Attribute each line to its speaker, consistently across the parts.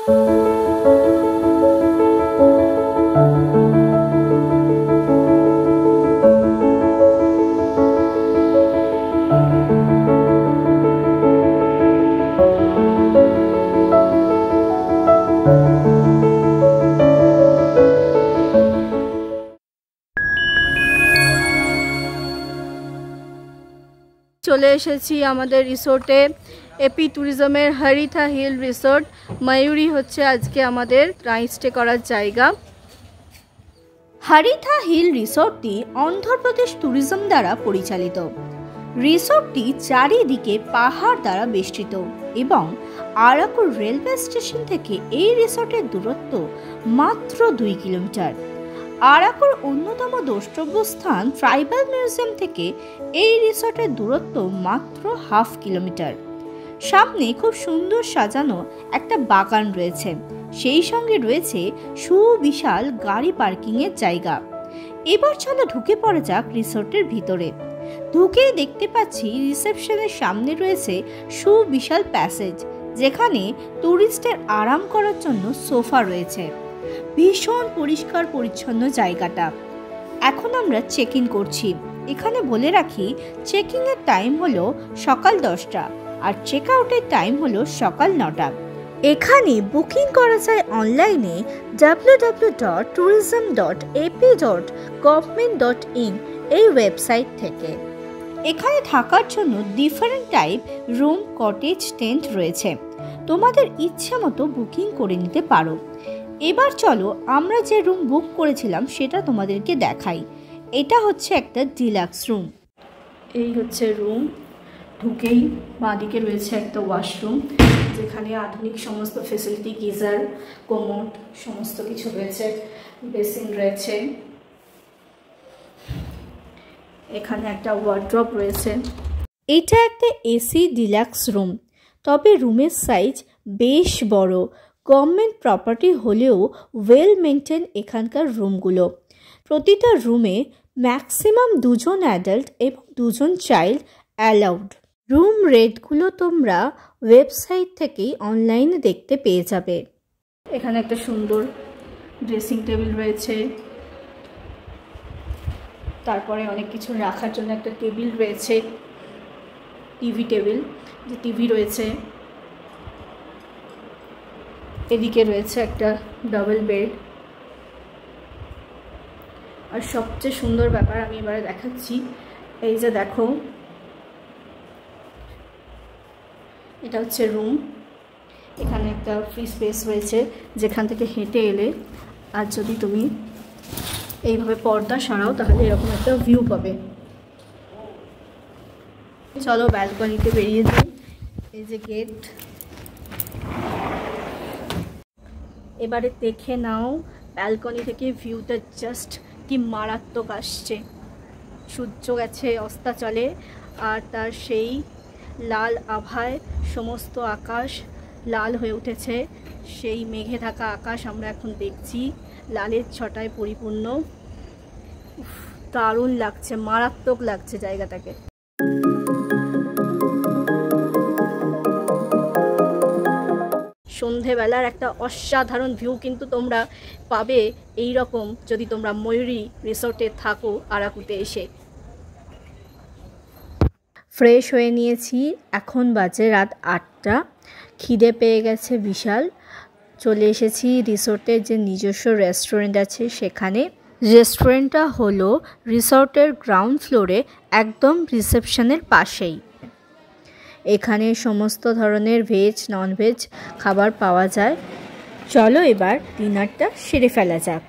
Speaker 1: চলে এসেছি আমাদের রিসোর্টে, এপি ট্যুরিজমের হরিথা হিল রিসোর্ট। ময়ূরী হচ্ছে আজকে আমাদের নাইট স্টে করার জায়গা।
Speaker 2: হরিথা হিল রিসোর্টটি অন্ধ্রপ্রদেশ ট্যুরিজম দ্বারা পরিচালিত। রিসোর্টটি চারিদিকে পাহাড় দ্বারা বেষ্টিত এবং আরাকুর রেলওয়ে স্টেশন থেকে এই রিসোর্টের দূরত্ব মাত্র 2 কিলোমিটার। আরাকুর অন্যতম দ্রষ্টব্য স্থান ট্রাইবাল মিউজিয়াম থেকে এই রিসোর্টের দূরত্ব মাত্র 1/2 কিলোমিটার। সামনে খুব সুন্দর সাজানো একটা বাগান রয়েছে, সেই সঙ্গে রয়েছে সুবিশাল গাড়ি পার্কিংয়ের জায়গা। এবার চলো ঢুকে পড়া যাক রিসোর্টের ভিতরে। ঢুকেই দেখতে পাচ্ছি রিসেপশনের সামনে রয়েছে সুবিশাল প্যাসেজ, যেখানে টুরিস্টের আরাম করার জন্য সোফা রয়েছে। ভীষণ পরিষ্কার পরিচ্ছন্ন জায়গাটা। এখন আমরা চেক ইন করছি। এখানে বলে রাখি, চেকিং এর টাইম হলো সকাল 10টা আর চেক আউটের টাইম হলো সকাল 9টা। এখানে বুকিং করা যায় অনলাইনে www.tourism.ap.government.in এই ওয়েবসাইট থেকে। এখানে থাকার জন্য different type room, cottage, tent রয়েছে। তোমাদের ইচ্ছে মতো বুকিং করে নিতে পারো। এবার চলো আমরা যে রুম বুক করেছিলাম সেটা তোমাদেরকে দেখাই। এটা হচ্ছে একটা ডিলাক্স রুম।
Speaker 1: এই হচ্ছে রুম। ঢুকেই বাঁদিকে রয়েছে একটা ওয়াশরুম, যেখানে আধুনিক সমস্ত ফেসিলিটি, গিজার, কোমোড সমস্ত কিছু রয়েছে। বেসিন রয়েছে, এখানে একটা ওয়ার্ড্রপ রয়েছে।
Speaker 2: এটা একটা এসি ডিলাক্স রুম, তবে রুমের সাইজ বেশ বড়। গভর্নমেন্ট প্রপার্টি হলেও ওয়েল মেনটেন এখানকার রুমগুলো। প্রতিটা রুমে ম্যাক্সিমাম 2 জন অ্যাডাল্ট এবং 2 জন চাইল্ড অ্যালাউড। রুম রেটগুলো তোমরা ওয়েবসাইট থেকেই অনলাইনে দেখতে পেয়ে যাবে।
Speaker 1: এখানে একটা সুন্দর ড্রেসিং টেবিল রয়েছে, তারপরে অনেক কিছু রাখার জন্য একটা টেবিল রয়েছে, টিভি টেবিল, যে টিভি রয়েছে। এদিকে রয়েছে একটা ডাবল বেড। আর সবচেয়ে সুন্দর ব্যাপার আমি এবারে দেখাচ্ছি, এই যে দেখো, এটা হচ্ছে রুম। এখানে একটা ফ্রি স্পেস রয়েছে, যেখান থেকে হেঁটে এলে আর যদি তুমি এইভাবে পর্দা সরাও তাহলে এরকম একটা ভিউ পাবে। চলো ব্যালকনিতে বেরিয়ে যাই। এই যে গেট। এবারে দেখে নাও ব্যালকনি থেকে ভিউটা জাস্ট কি মারাত্মক আসছে। সূর্য গেছে অস্তাচলে, আর তার সেই লাল আভায় সমস্ত আকাশ লাল হয়ে উঠেছে। সেই মেঘে থাকা আকাশ আমরা এখন দেখছি লালের ছটায় পরিপূর্ণ। দারুণ লাগছে, মারাত্মক লাগছে জায়গাটাকে। সন্ধেবেলার একটা অসাধারণ ভিউ কিন্তু তোমরা পাবে এই রকম যদি তোমরা ময়ূরী রিসোর্টে থাকো আরাকুতে এসে।
Speaker 2: ফ্রেশ হয়ে নিয়েছি, এখন বাজে রাত 8টা। খিদে পেয়ে গেছে বিশাল। চলে এসেছি রিসোর্টের যে নিজস্ব রেস্টুরেন্ট আছে সেখানে। রেস্টুরেন্টটা হলো রিসোর্টের গ্রাউন্ড ফ্লোরে, একদম রিসেপশনের পাশেই। এখানে সমস্ত ধরনের ভেজ, ননভেজ খাবার পাওয়া যায়। চলো এবার ডিনারটা সেরে ফেলা যাক।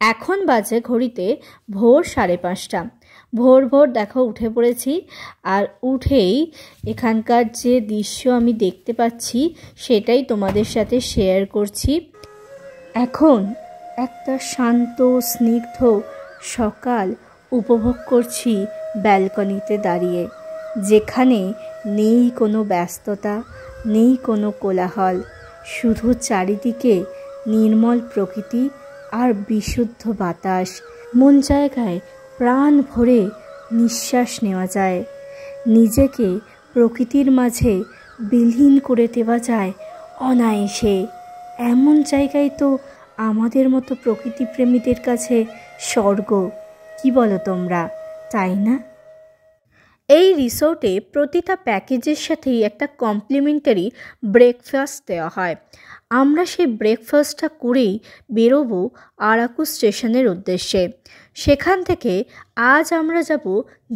Speaker 2: এখন বাজে ঘড়িতে ভোর 5:30। ভোর ভোর দেখো উঠে পড়েছি। আর উঠেই এখানকার যে দৃশ্য আমি দেখতে পাচ্ছি সেটাই তোমাদের সাথে শেয়ার করছি। এখন একটা শান্ত স্নিগ্ধ সকাল উপভোগ করছি ব্যালকনিতে দাঁড়িয়ে, যেখানে নেই কোনো ব্যস্ততা, নেই কোনো কোলাহল, শুধু চারিদিকে নির্মল প্রকৃতি আর বিশুদ্ধ বাতাস। মন জায়গায় প্রাণ ভরে নিঃশ্বাস নেওয়া যায়, নিজেকে প্রকৃতির মাঝে বিলীন করে দেওয়া যায় অনায়াসে। এমন জায়গায় তো আমাদের মতো প্রকৃতিপ্রেমীদের কাছে স্বর্গ, কি বলো তোমরা, তাই না? এই রিসোর্টে প্রতিটা প্যাকেজের সাথেই একটা কমপ্লিমেন্টারি ব্রেকফাস্ট দেওয়া হয়। আমরা সেই ব্রেকফাস্টটা করেই বেরোবো আরাকু স্টেশনের উদ্দেশ্যে। সেখান থেকে আজ আমরা যাব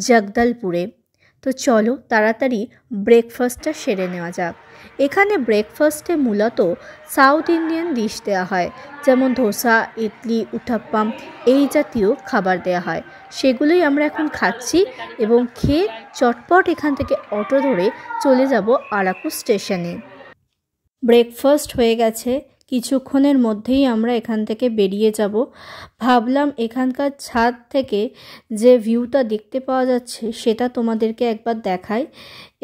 Speaker 2: জগদলপুরে। তো চলো তাড়াতাড়ি ব্রেকফাস্টটা সেরে নেওয়া যাক। এখানে ব্রেকফাস্টে মূলত সাউথ ইন্ডিয়ান ডিশ দেওয়া হয়, যেমন ধোসা, ইডলি, উত্তাপ্পাম এই জাতীয় খাবার দেওয়া হয়। সেগুলোই আমরা এখন খাচ্ছি এবং খেয়ে চটপট এখান থেকে অটো ধরে চলে যাব আরাকু স্টেশনে। ব্রেকফাস্ট হয়ে গেছে, কিছুক্ষণের মধ্যেই আমরা এখান থেকে বেরিয়ে যাব। ভাবলাম এখানকার ছাদ থেকে যে ভিউটা দেখতে পাওয়া যাচ্ছে সেটা তোমাদেরকে একবার দেখাই।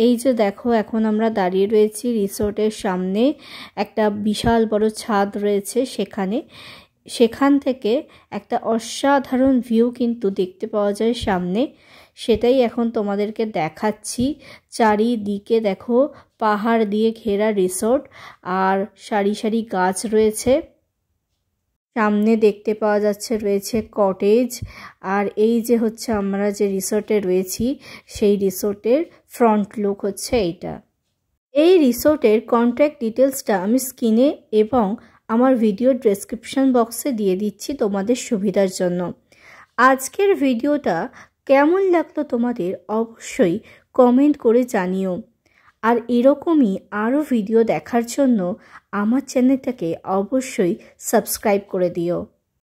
Speaker 2: এই যে দেখো, এখন আমরা দাঁড়িয়ে রয়েছি রিসোর্টের সামনে। একটা বিশাল বড় ছাদ রয়েছে সেখান থেকে একটা অসাধারণ ভিউ কিন্তু দেখতে পাওয়া যায় সামনে। সেটাই এখন তোমাদেরকে দেখাচ্ছি। চারিদিকে দেখো পাহাড় দিয়ে ঘেরা রিসোর্ট আর সারি সারি গাছ রয়েছে। সামনে দেখতে পাওয়া যাচ্ছে রয়েছে কটেজ। আর এই যে হচ্ছে আমরা যে রিসোর্টে রয়েছি সেই রিসোর্টের ফ্রন্ট লুক হচ্ছে এইটা। এই রিসোর্টের কন্ট্যাক্ট ডিটেলসটা আমি স্ক্রিনে এবং আমার ভিডিওর ডেসক্রিপশন বক্সে দিয়ে দিচ্ছি তোমাদের সুবিধার জন্য। আজকের ভিডিওটা কেমন লাগলো তোমাদের অবশ্যই কমেন্ট করে জানিও। আর এরকমই আরও ভিডিও দেখার জন্য আমার চ্যানেলটাকে অবশ্যই সাবস্ক্রাইব করে দিও।